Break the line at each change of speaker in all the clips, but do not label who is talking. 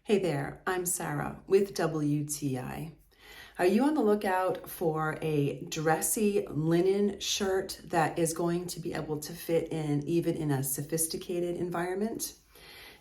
Hey there, I'm Sarah with WTI. Are you on the lookout for a dressy linen shirt that is going to be able to fit in even in a sophisticated environment?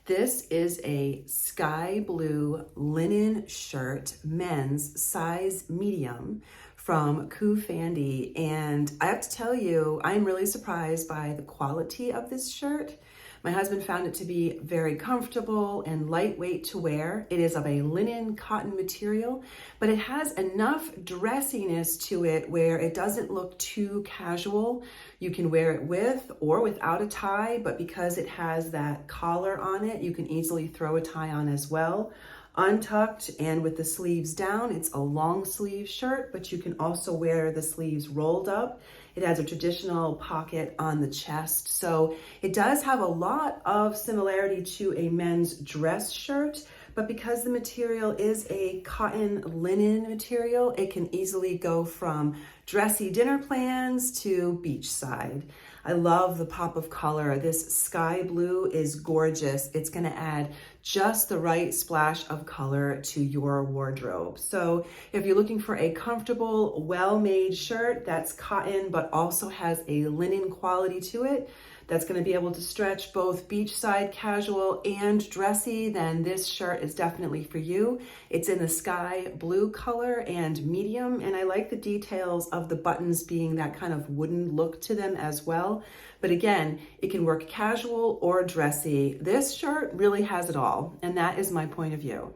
This is a sky blue linen shirt, men's size medium from COOFANDY. And I have to tell you, I'm really surprised by the quality of this shirt. My husband found it to be very comfortable and lightweight to wear. It is of a linen cotton material, but it has enough dressiness to it where it doesn't look too casual. You can wear it with or without a tie, but because it has that collar on it, you can easily throw a tie on as well. Untucked and with the sleeves down, it's a long sleeve shirt, but you can also wear the sleeves rolled up. It has a traditional pocket on the chest. So it does have a lot of similarity to a men's dress shirt, but because the material is a cotton linen material, it can easily go from dressy dinner plans to beachside. I love the pop of color. This sky blue is gorgeous. It's gonna add just the right splash of color to your wardrobe. So if you're looking for a comfortable, well-made shirt that's cotton, but also has a linen quality to it, that's going to be able to stretch both beachside casual and dressy, then this shirt is definitely for you. It's in the sky blue color and medium, and I like the details of the buttons being that kind of wooden look to them as well. But again, it can work casual or dressy. This shirt really has it all, and that is my point of view.